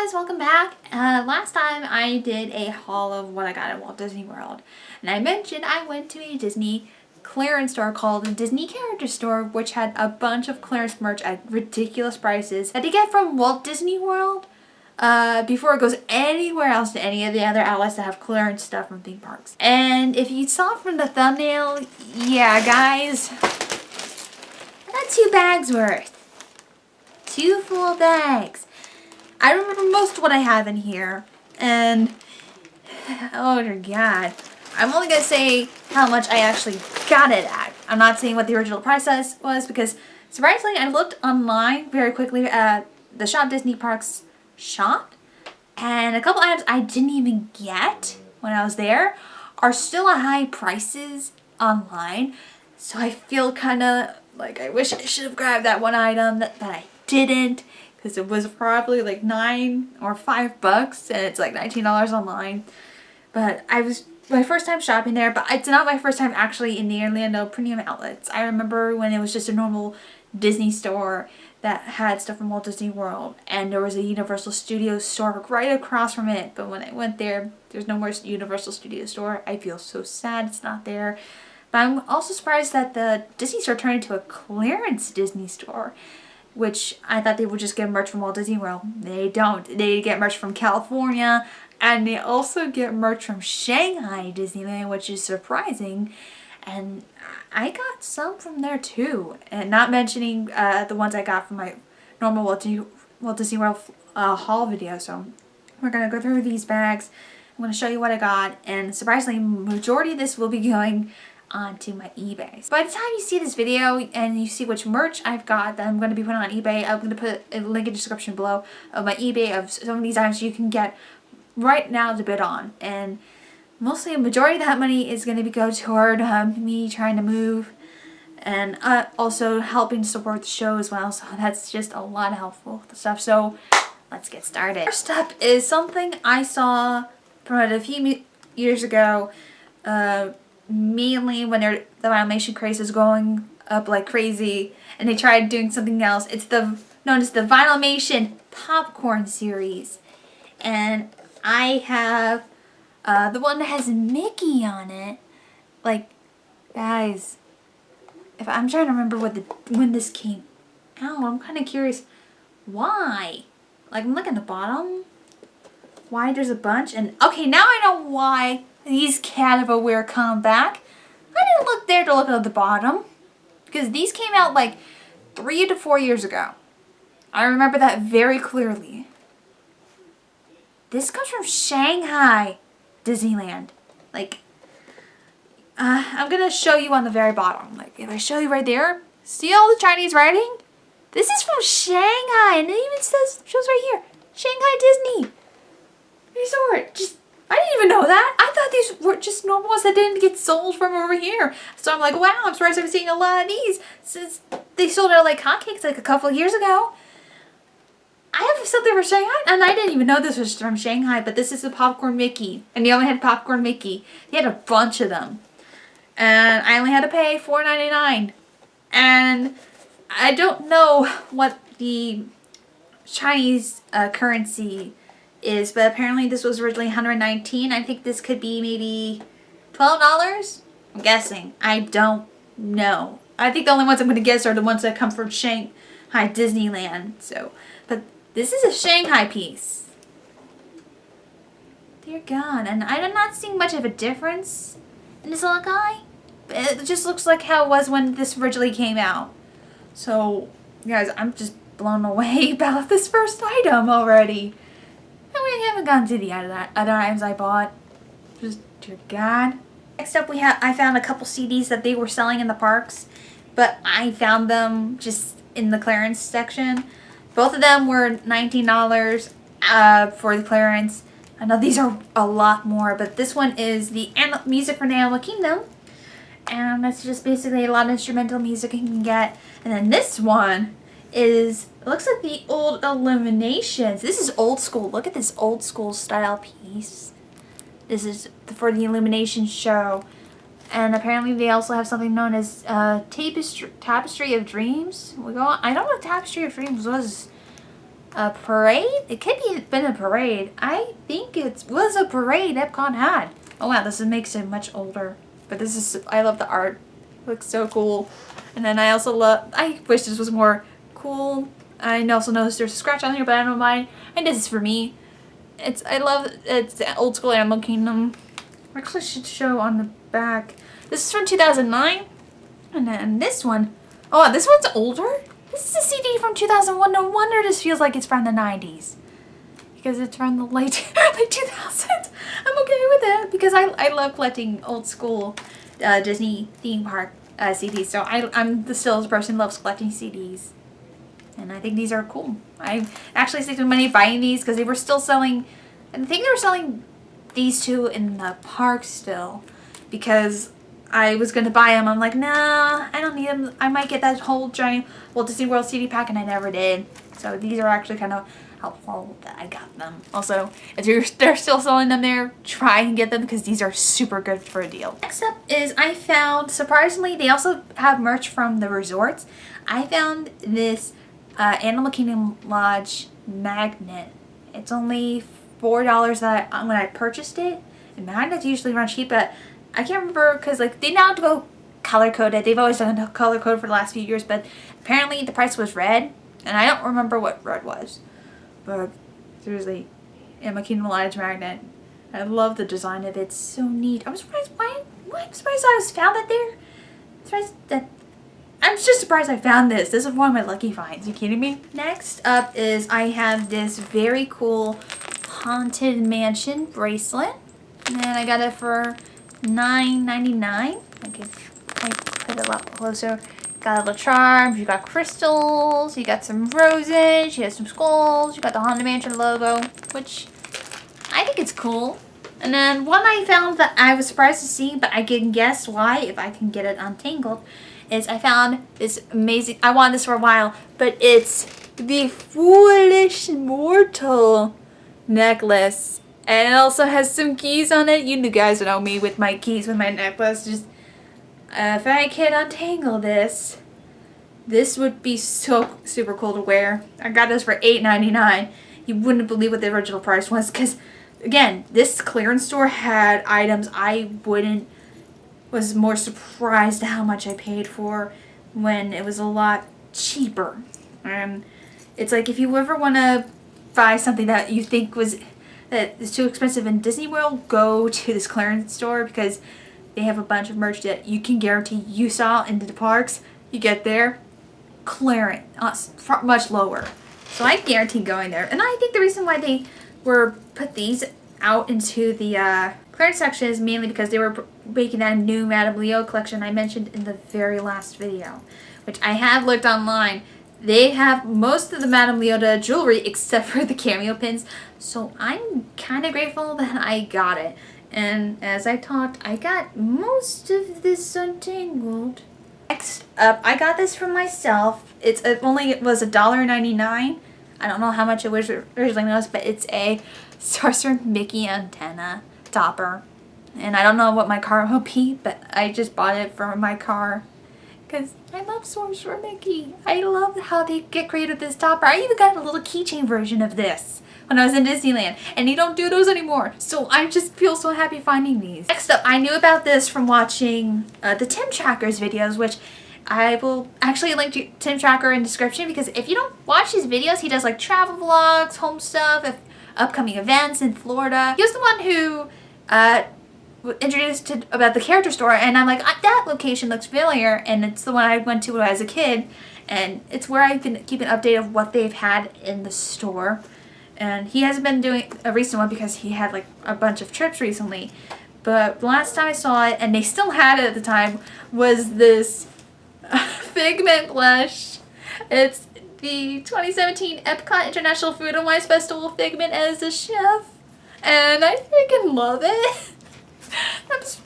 guys, welcome back. Last time I did a haul of what I got at Walt Disney World, and I mentioned I went to a Disney clearance store called the Disney Character Store, which had a bunch of clearance merch at ridiculous prices that you get from Walt Disney World before it goes anywhere else to any of the other outlets that have clearance stuff from theme parks. And if you saw from the thumbnail, yeah guys, I got 2 bags worth. 2 full bags. I remember most of what I have in here, and oh dear God, I'm only going to say how much I actually got it at. I'm not saying what the original price was because, surprisingly, I looked online very quickly at the Shop Disney Parks shop, and a couple items I didn't even get when I was there are still at high prices online, so I feel kind of like I wish I should have grabbed that one item that I didn't, because it was probably like $9 or $5 and it's like $19 online. But I was my first time shopping there, but it's not my first time actually in the Orlando premium outlets. I remember when it was just a normal Disney store that had stuff from Walt Disney World, and there was a Universal Studios store right across from it. But when I went there, there's no more Universal Studios store. I feel so sad it's not there. But I'm also surprised that the Disney store turned into a clearance Disney store, which I thought they would just get merch from Walt Disney World. They don't. They get merch from California, and they also get merch from Shanghai Disneyland, which is surprising. And I got some from there too, and not mentioning the ones I got from my normal Walt Disney World haul video. So we're going to go through these bags. I'm going to show you what I got, and surprisingly, majority of this will be going onto my eBay. So by the time you see this video and you see which merch I've got that I'm going to be putting on eBay, I'm going to put a link in the description below of my eBay of some of these items you can get right now to bid on. And mostly a majority of that money is going to go toward me trying to move, and also helping support the show as well. So that's just a lot of helpful stuff. So let's get started. First up is something I saw promoted a few years ago, mainly when the animation craze is going up like crazy, and they tried doing something else. It's known as the Vinylmation Popcorn series, and I have the one that has Mickey on it. Like, guys, if I'm trying to remember when this came out, I'm kind of curious why. Like, I'm looking at the bottom. Why there's a bunch, and okay, now I know why these Cat-of-Aware come back. I didn't look there to look at the bottom, because these came out like 3 to 4 years ago. I remember that very clearly. This comes from Shanghai Disneyland. Like, I'm gonna show you on the very bottom. Like, if I show you right there, see all the Chinese writing? This is from Shanghai, and it even shows right here, Shanghai Disney Resort. I didn't even know that. I thought these were just normal ones that didn't get sold from over here. So I'm like, wow, I'm surprised I'm seeing a lot of these since they sold out like hotcakes like a couple of years ago. I have something for Shanghai, and I didn't even know this was from Shanghai, but this is the Popcorn Mickey. And they only had Popcorn Mickey. They had a bunch of them. And I only had to pay $4.99. And I don't know what the Chinese currency is, but apparently this was originally $119. I think this could be maybe $12. I'm guessing. I don't know. I think the only ones I'm going to guess are the ones that come from Shanghai Disneyland. So, but this is a Shanghai piece. Dear God, and I'm not seeing much of a difference in this little guy. It just looks like how it was when this originally came out. So, guys, I'm just blown away about this first item already. We haven't gotten to the other items I bought. Just, dear God. Next up, I found a couple CDs that they were selling in the parks, but I found them just in the clearance section. Both of them were $19 for the clearance. I know these are a lot more, but this one is the music from the Animal Kingdom, and that's just basically a lot of instrumental music you can get. And then this one it looks like the old Illuminations. This is old school. Look at this old school style piece. This is for the Illumination show. And apparently they also have something known as Tapestry of Dreams. I don't know what Tapestry of Dreams was. a parade? It could be been a parade. I think it was a parade Epcot had. Oh wow, this makes it much older. But this is, I love the art. It looks so cool. And then I also love, I wish this was more cool. I also noticed there's a scratch on here, but I don't mind. And this is for me. It's the old school Animal Kingdom. Actually, I should show on the back. This is from 2009. And then this one, oh, this one's older? This is a CD from 2001. No wonder this feels like it's from the 90s. Because it's from the late 2000s. I'm okay with it because I love collecting old school Disney theme park CDs. So I'm the still person who loves collecting CDs. And I think these are cool. I actually saved money buying these because they were still selling. I think they were selling these two in the park still. Because I was going to buy them. I'm like, nah, I don't need them. I might get that whole giant Walt Disney World CD pack, and I never did. So these are actually kind of helpful that I got them. Also, if they're still selling them there, try and get them because these are super good for a deal. Next up is I found, surprisingly, they also have merch from the resorts. I found this Animal Kingdom Lodge magnet. It's only $4 that when I purchased it. And magnets usually run cheap, but I can't remember because like they now go color coded. They've always done color code for the last few years, but apparently the price was red, and I don't remember what red was. But seriously, Animal Kingdom Lodge magnet. I love the design of it. It's so neat. I'm surprised. I'm surprised I was found it there. I'm just surprised I found this. This is one of my lucky finds. Are you kidding me? Next up is I have this very cool Haunted Mansion bracelet, and I got it for $9.99. I put it a lot closer. Got a little charms, you got crystals, you got some roses, you have some skulls, you got the Haunted Mansion logo, which I think it's cool. And then one I found that I was surprised to see, but I can guess why if I can get it untangled, is I found this amazing, I wanted this for a while, but it's the Foolish Mortal necklace. And it also has some keys on it. You guys know me with my keys, with my necklace. Just if I can untangle this, this would be so super cool to wear. I got this for $8.99. You wouldn't believe what the original price was because, again, this clearance store had items was more surprised at how much I paid for when it was a lot cheaper. And it's like if you ever want to buy something that you think that is too expensive in Disney World, go to this clearance store because they have a bunch of merch that you can guarantee you saw in the parks. You get there, clearance, much lower. So I guarantee going there. And I think the reason why they put these out into the clearance section is mainly because they were making that new Madame Leo collection I mentioned in the very last video, which I have looked online. They have most of the Madame Leota jewelry except for the cameo pins. So I'm kind of grateful that I got it. And as I talked, I got most of this untangled. Next up, I got this for myself. It was $1.99. I don't know how much it was originally was, but it's a Sorcerer Mickey antenna topper. And I don't know what my car will be, but I just bought it for my car. Because I love Sorcerer Mickey. I love how they get creative with this topper. I even got a little keychain version of this when I was in Disneyland. And you don't do those anymore. So I just feel so happy finding these. Next up, I knew about this from watching the Tim Tracker's videos, which I will actually link to Tim Tracker in the description because if you don't watch his videos, he does like travel vlogs, home stuff, upcoming events in Florida. He was the one who introduced about the character store, and I'm like, that location looks familiar, and it's the one I went to as a kid, and it's where I've been keeping update of what they've had in the store. And he hasn't been doing a recent one because he had like a bunch of trips recently, but the last time I saw it, and they still had it at the time, was this Figment plush. It's the 2017 Epcot International Food and Wine Festival Figment as a chef, and I freaking love it.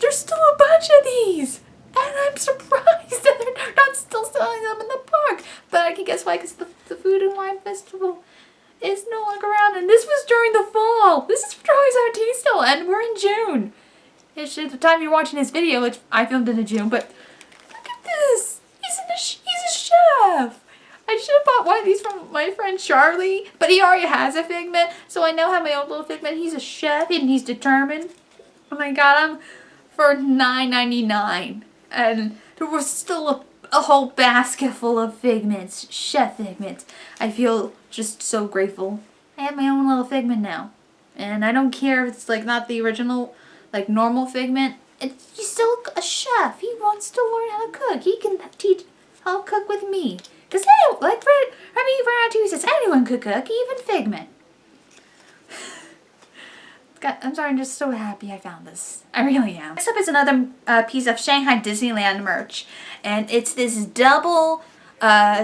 There's still a bunch of these, and I'm surprised that they're not still selling them in the park. But I can guess why, because the Food and Wine Festival is no longer around, and this was during the fall. This is 2017 still, and we're in June. It's the time you're watching this video, which I filmed it in June, but look at this. He's a chef. I should have bought one of these from my friend Charlie, but he already has a Figment, so I now have my own little Figment. He's a chef and he's determined. And I got him for $9.99, and there was still a whole basket full of Figments, chef Figments. I feel just so grateful. I have my own little Figment now, and I don't care if it's like not the original, like normal Figment. He's still a chef. He wants to learn how to cook. He can teach how to cook with me. Because like Ratatouille says, anyone could cook, even Figment. I'm sorry, I'm just so happy I found this. I really am. Next up is another piece of Shanghai Disneyland merch. And it's this double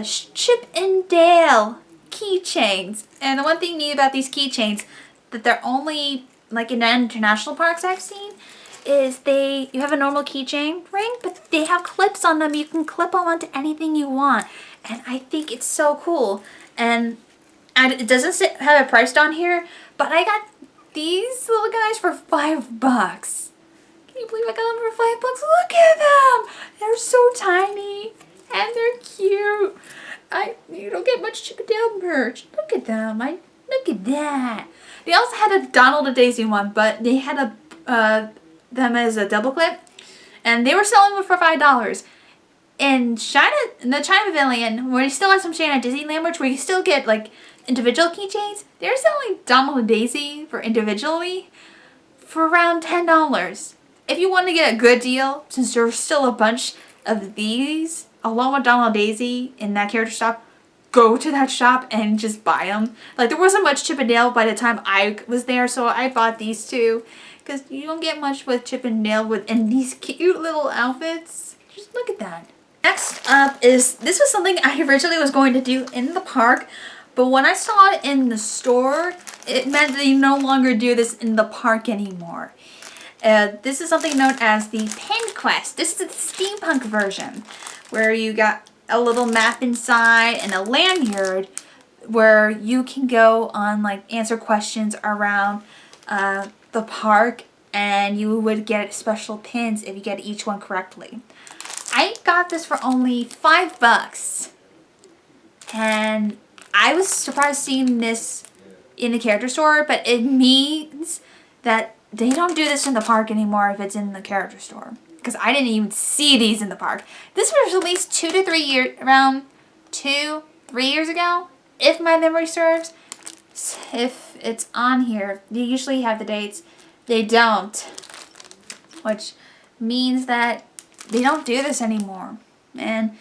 Chip and Dale keychains. And the one thing neat about these keychains that they're only like in international parks I've seen is you have a normal keychain ring, but they have clips on them. You can clip them onto anything you want. And I think it's so cool. And it doesn't have a price down here, but I got these little guys for $5. Can you believe I got them for $5? Look at them! They're so tiny and they're cute. You don't get much Chip and Dale merch. Look at them. Look at that. They also had a Donald and Daisy one, but they had them as a double clip, and they were selling them for $5. In the China Pavilion, where you still have some Shanghai Disneyland merch, where you still get like individual keychains, they're selling Donald and Daisy individually for around $10. If you want to get a good deal, since there's still a bunch of these along with Donald and Daisy in that character shop, go to that shop and just buy them. Like, there wasn't much Chip and Dale by the time I was there, so I bought these two. Because you don't get much with Chip and Dale in these cute little outfits. Just look at that. Next up this was something I originally was going to do in the park, but when I saw it in the store, it meant that you no longer do this in the park anymore. This is something known as the Pin Quest. This is the steampunk version, where you got a little map inside and a lanyard where you can go on, like, answer questions around the park, and you would get special pins if you get each one correctly. I got this for only $5, and I was surprised seeing this in the character store, but it means that they don't do this in the park anymore if it's in the character store, because I didn't even see these in the park. This was released around 2-3 years ago, if my memory serves. If it's on here, they usually have the dates. They don't, which means that they don't do this anymore. And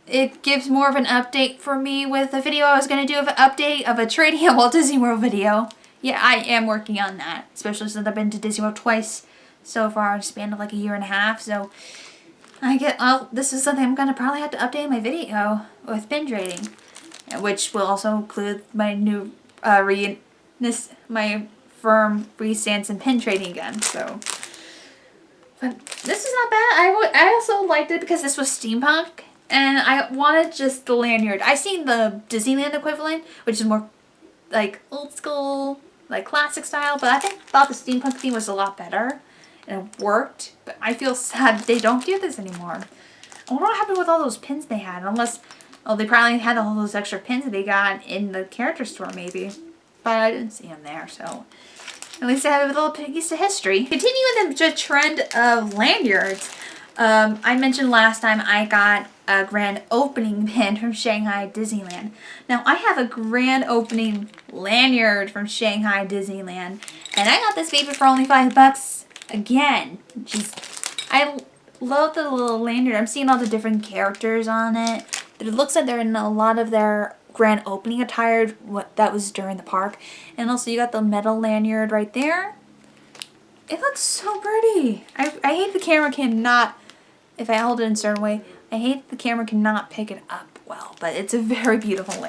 it gives more of an update for me with a video I was going to do of an update of a trading at Walt Disney World video. Yeah, I am working on that, especially since I've been to Disney World twice so far in a span of like a year and a half. So this is something I'm going to probably have to update my video with pin trading, which will also include my new my firm restance and pin trading again. So, but this is not bad. I also liked it because this was steampunk, and I wanted just the lanyard. I seen the Disneyland equivalent, which is more like old school, like classic style, but I thought the steampunk theme was a lot better, and it worked. But I feel sad they don't do this anymore. I wonder what happened with all those pins they had, unless, oh, they probably had all those extra pins that they got in the character store maybe, but I didn't see them there, so at least I have a little piece of history. Continuing with the trend of lanyards, I mentioned last time I got a grand opening pin from Shanghai Disneyland. Now, I have a grand opening lanyard from Shanghai Disneyland, and I got this baby for only $5 again. I love the little lanyard. I'm seeing all the different characters on it. It looks like they're in a lot of their grand opening attire, that was during the park. And also you got the metal lanyard right there. It looks so pretty. I hate the camera cannot, if I hold it in a certain way, I hate the camera cannot pick it up well, but it's a very beautiful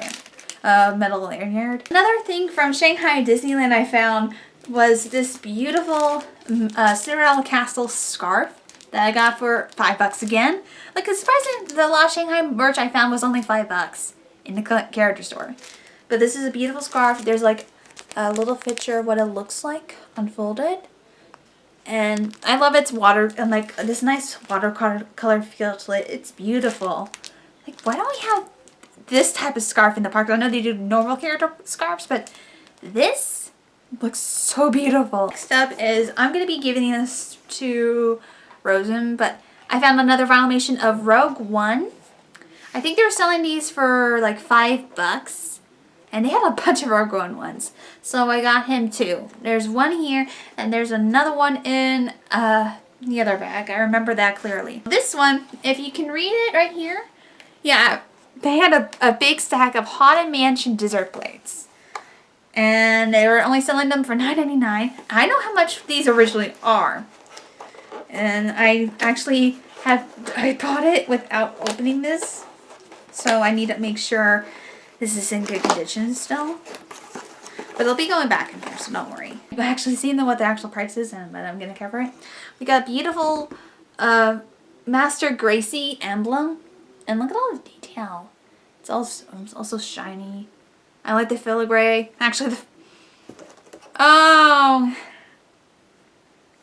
metal lanyard. Another thing from Shanghai Disneyland I found was this beautiful Cinderella Castle scarf that I got for $5 again. Like, it's surprising the last Shanghai merch I found was only $5 in the character store. But this is a beautiful scarf. There's like a little picture of what it looks like unfolded. And I love its water and like this nice watercolor feel to it. It's beautiful. Like, why don't we have this type of scarf in the park. I know they do normal character scarves, but this looks so beautiful. Next up is, I'm going to be giving this to Rosen, but I found another Vinylmation of Rogue One. I think they were selling these for like $5, and they had a bunch of Rogue One ones. So I got him 2. There's one here, and there's another one in the other bag. I remember that clearly. This one, if you can read it right here, yeah, they had a big stack of Haunted Mansion dessert plates. And they were only selling them for $9.99. I know how much these originally are. And I actually I bought it without opening this. So I need to make sure this is in good condition still. But they'll be going back in here, so don't worry. I've actually seen what the actual price is, but I'm going to cover it. We got a beautiful Master Gracie emblem. And look at all the detail. It's also shiny. I like the filigree. Actually, oh,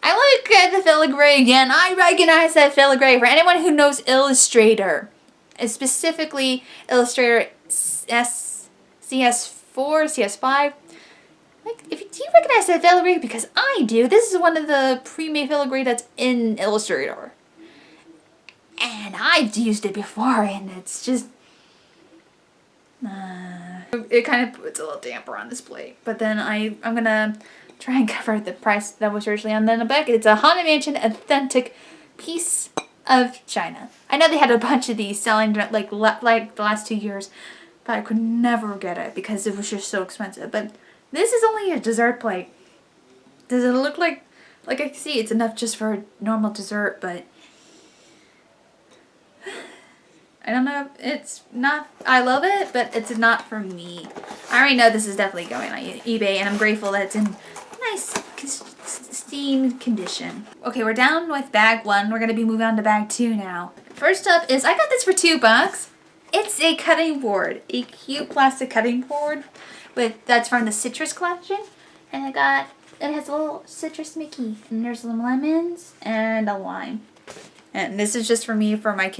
I like the filigree again. I recognize that filigree. For anyone who knows Illustrator, specifically Illustrator CS4, CS5. Like, do you recognize that filigree? Because I do. This is one of the pre-made filigree that's in Illustrator. And I've used it before, and it's just... it kind of puts a little damper on this plate. But then I'm going to try and cover the price that was originally on the back. It's a Haunted Mansion authentic piece of china. I know they had a bunch of these selling like the last 2 years, but I could never get it because it was just so expensive. But this is only a dessert plate. Does it look like I can see it's enough just for a normal dessert, but I don't know. It's not, I love it, but it's not for me. I already know this is definitely going on eBay, and I'm grateful that it's in nice, pristine condition. Okay, we're down with bag 1. We're going to be moving on to bag 2 now. First up is, I got this for $2. It's a cutting board. A cute plastic cutting board that's from the Citrus collection. And it has a little citrus Mickey. And there's some lemons and a lime. And this is just for me, for my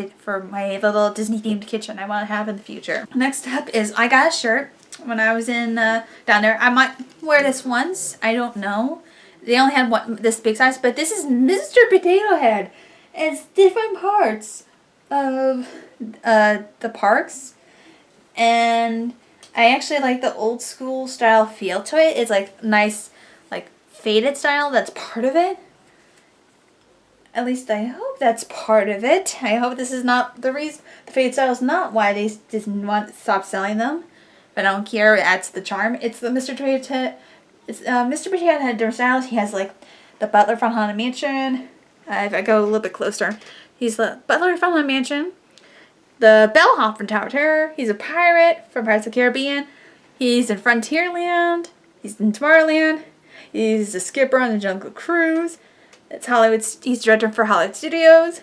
little Disney themed kitchen I want to have in the future. Next up is, I got a shirt when I was in down there. I might wear this once. I don't know. They only had this big size, but this is Mr. Potato Head. It's different parts of the parks, and I actually like the old school style feel to it. It's like nice, like faded style. That's part of it. At least I hope that's part of it. I hope this is not the reason. The fade style is not why they didn't want to stop selling them. But I don't care. It adds to the charm. It's the Mr. Potato Head. It's Mr. Potato Head different styles. He has like the butler from Haunted Mansion. If I go a little bit closer, he's the butler from Haunted Mansion. The bellhop from Tower of Terror. He's a pirate from Pirates of the Caribbean. He's in Frontierland. He's in Tomorrowland. He's a skipper on the Jungle Cruise. It's Hollywood. He's director for Hollywood Studios.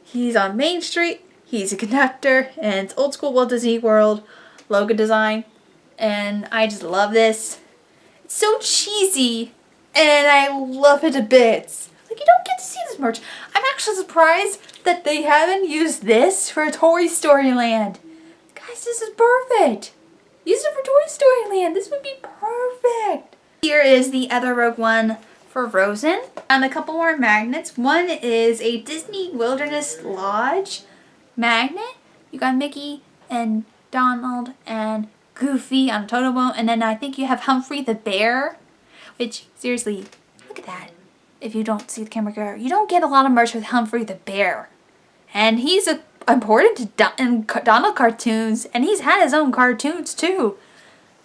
He's on Main Street. He's a conductor, and it's old school Walt Disney World logo design. And I just love this. It's so cheesy, and I love it a bit. Like, you don't get to see this merch. I'm actually surprised that they haven't used this for Toy Story Land. Guys, this is perfect. Use it for Toy Story Land. This would be perfect. Here is the other Rogue One for Rosen. And a couple more magnets. One is a Disney Wilderness Lodge magnet. You got Mickey and Donald and Goofy on a totem pole. And then I think you have Humphrey the Bear. Which, seriously, look at that. If you don't see the camera go, you don't get a lot of merch with Humphrey the Bear. And he's important to Donald cartoons. And he's had his own cartoons too.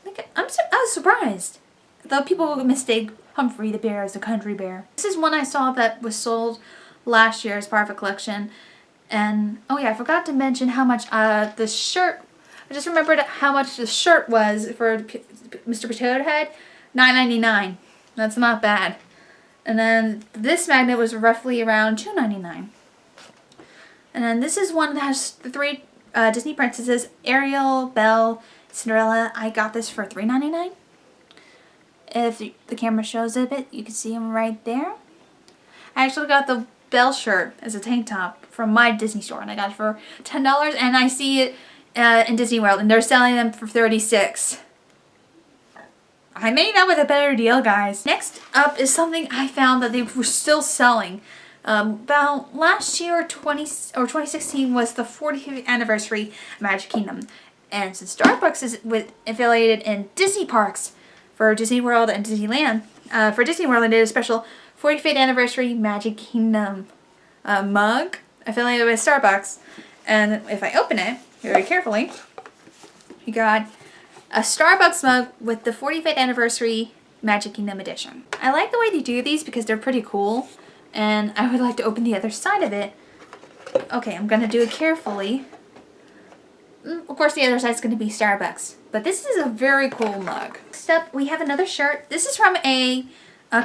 Like, I was surprised. Though people would mistake Humphrey the Bear as a country bear. This is one I saw that was sold last year as part of a collection. And, oh yeah, I forgot to mention how much the shirt, I just remembered how much the shirt was for Mr. Potato Head. $9.99. That's not bad. And then this magnet was roughly around $2.99. And then this is one that has the 3 Disney princesses, Ariel, Belle, Cinderella. I got this for $3.99. If the camera shows it a bit, you can see them right there. I actually got the Belle shirt as a tank top from my Disney store, and I got it for $10. And I see it in Disney World, and they're selling them for $36. I made that with a better deal, guys. Next up is something I found that they were still selling. About last year, 2016 was the 45th anniversary of Magic Kingdom. And since Starbucks is affiliated in Disney parks for Disney World and Disneyland, for Disney World they did a special 45th anniversary Magic Kingdom mug affiliated with Starbucks. And if I open it very carefully, you got a Starbucks mug with the 45th anniversary Magic Kingdom edition. I like the way they do these because they're pretty cool, and I would like to open the other side of it. Okay, I'm gonna do it carefully. Of course, the other side is gonna be Starbucks, but this is a very cool mug. Next up, we have another shirt. This is from a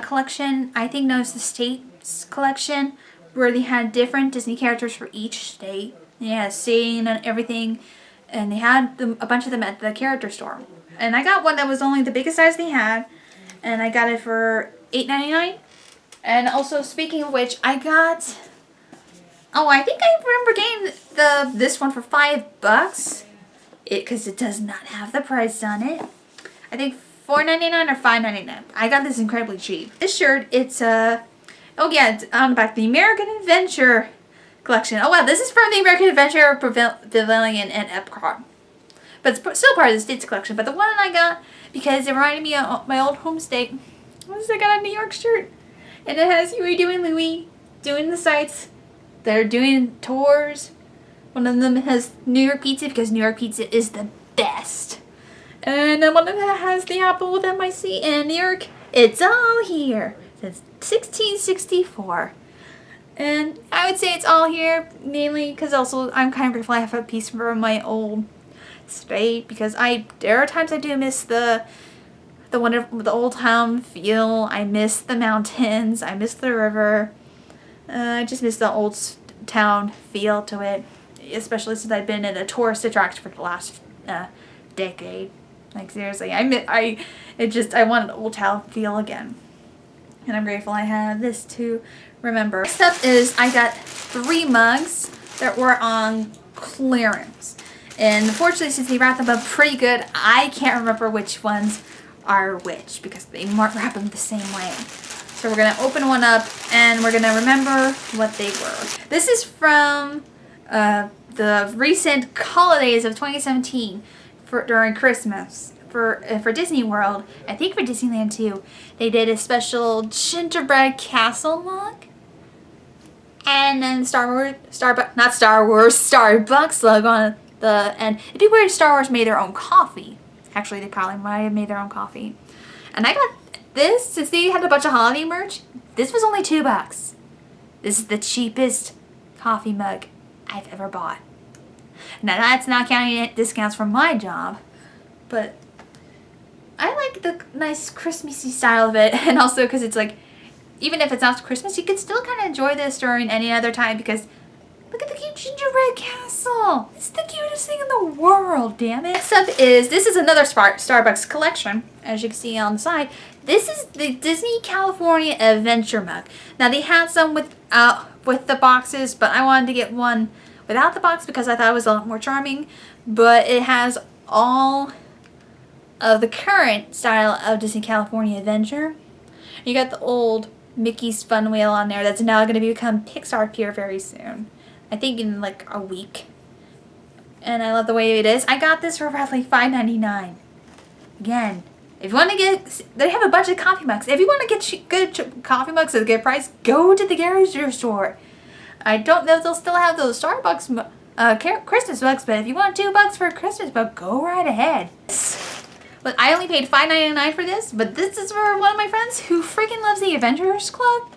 collection I think known as the States collection, where they had different Disney characters for each state. They had a scene and everything. And they had a bunch of them at the character store. And I got one that was only the biggest size they had. And I got it for $8.99. And also, speaking of which, I got... Oh, I think I remember getting this one for $5. Because it does not have the price on it. I think $4.99 or $5.99. I got this incredibly cheap. This shirt, it's oh yeah, it's on the back. The American Adventure collection. Oh wow, this is from the American Adventure Pavilion and Epcot. But it's still part of the States collection. But the one I got, because it reminded me of my old home state, was I got a New York shirt. And it has Huey, Dewey, and Louie doing the sights. They're doing tours. One of them has New York pizza because New York pizza is the best. And then one of them has the apple with MIC in New York. It's all here. Since 1664. And I would say it's all here, mainly because also I'm kind of grateful I have a piece from my old state, because there are times I do miss the old town feel. I miss the mountains. I miss the river. I just miss the old town feel to it, especially since I've been in a tourist attraction for the last decade. Like seriously, I want an old town feel again. And I'm grateful I have this to remember. Next up is I got 3 mugs that were on clearance. And unfortunately, since they wrapped them up pretty good, I can't remember which ones are which because they wrap them the same way. So we're going to open one up and we're going to remember what they were. This is from the recent holidays of 2017 during Christmas. For Disney World, I think for Disneyland too, they did a special gingerbread castle mug. And then Starbucks logo on the end. It'd be weird if Star Wars made their own coffee. Actually, they probably might have made their own coffee. And I got this, since they had a bunch of holiday merch, this was only $2. This is the cheapest coffee mug I've ever bought. Now that's not counting discounts from my job, but I like the nice Christmassy style of it, and also because it's like, even if it's not Christmas, you can still kind of enjoy this during any other time because look at the cute gingerbread castle. It's the cutest thing in the world, damn it. Next up this is another Starbucks collection, as you can see on the side. This is the Disney California Adventure mug. Now they had some with the boxes, but I wanted to get one without the box because I thought it was a lot more charming. But it has all of the current style of Disney California Adventure. You got the old Mickey's Fun Wheel on there that's now going to become Pixar Pier very soon. I think in like a week. And I love the way it is. I got this for roughly $5.99. Again, if you want to get, they have a bunch of coffee mugs. If you want to get good coffee mugs at a good price, go to the garage store. I don't know if they'll still have those Starbucks Christmas mugs, but if you want $2 for a Christmas mug, go right ahead. But I only paid $5.99 for this, but this is for one of my friends who freaking loves the Adventurers Club.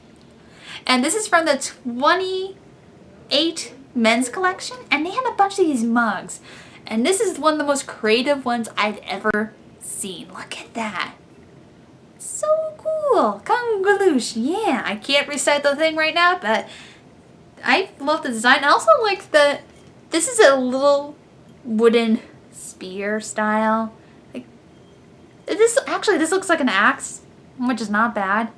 And this is from the 28 men's collection, and they had a bunch of these mugs. And this is one of the most creative ones I've ever seen. Look at that. So cool. Congaloosh. Yeah, I can't recite the thing right now, but I love the design. I also like this is a little wooden spear style. This looks like an axe, which is not bad.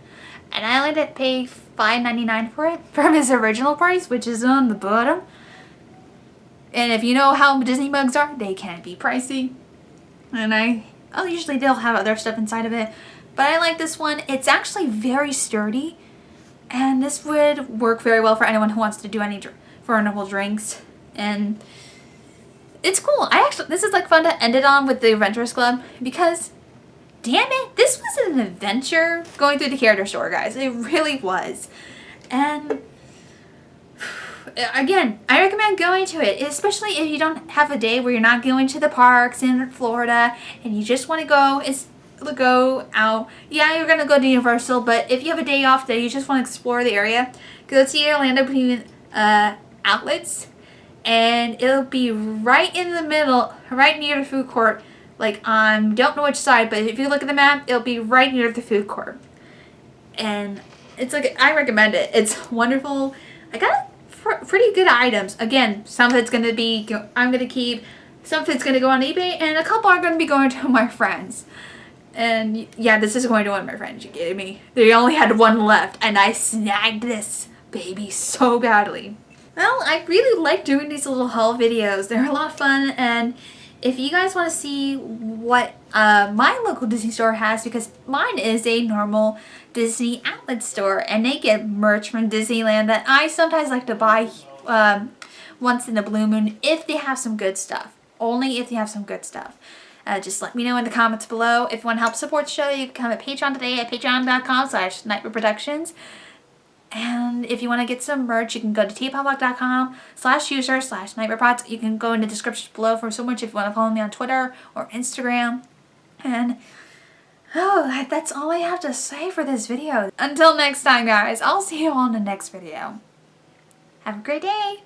And I let it pay $5.99 for it from his original price, which is on the bottom. And if you know how Disney mugs are, they can be pricey. And usually they'll have other stuff inside of it. But I like this one. It's actually very sturdy. And this would work very well for anyone who wants to do any vulnerable drinks. And it's cool. This is like fun to end it on with the Adventurers Club because, damn it, this was an adventure going through the character store, guys. It really was. And again, I recommend going to it, especially if you don't have a day where you're not going to the parks in Florida and you just want to go out. Yeah, you're going to go to Universal, but if you have a day off that you just want to explore the area, go to the Orlando between outlets, and it'll be right in the middle, right near the food court. Like, don't know which side, but if you look at the map, it'll be right near the food court. And it's like, I recommend it. It's wonderful. I got pretty good items. Again, some of it's going to be, I'm going to keep, some of it's going to go on eBay, and a couple are going to be going to my friends. And yeah, this is going to one of my friends, you kidding me? They only had one left, and I snagged this baby so badly. Well, I really like doing these little haul videos. They're a lot of fun, and if you guys want to see what my local Disney store has, because mine is a normal Disney outlet store, and they get merch from Disneyland that I sometimes like to buy once in a blue moon if they have some good stuff. Only if they have some good stuff. Just let me know in the comments below. If you want to help support the show, you can come at Patreon today at patreon.com/nightmareproductions. And if you want to get some merch, you can go to tpublic.com/user/nightmarepods. You can go in the description below for so much if you want to follow me on Twitter or Instagram. And that's all I have to say for this video. Until next time, guys, I'll see you all in the next video. Have a great day.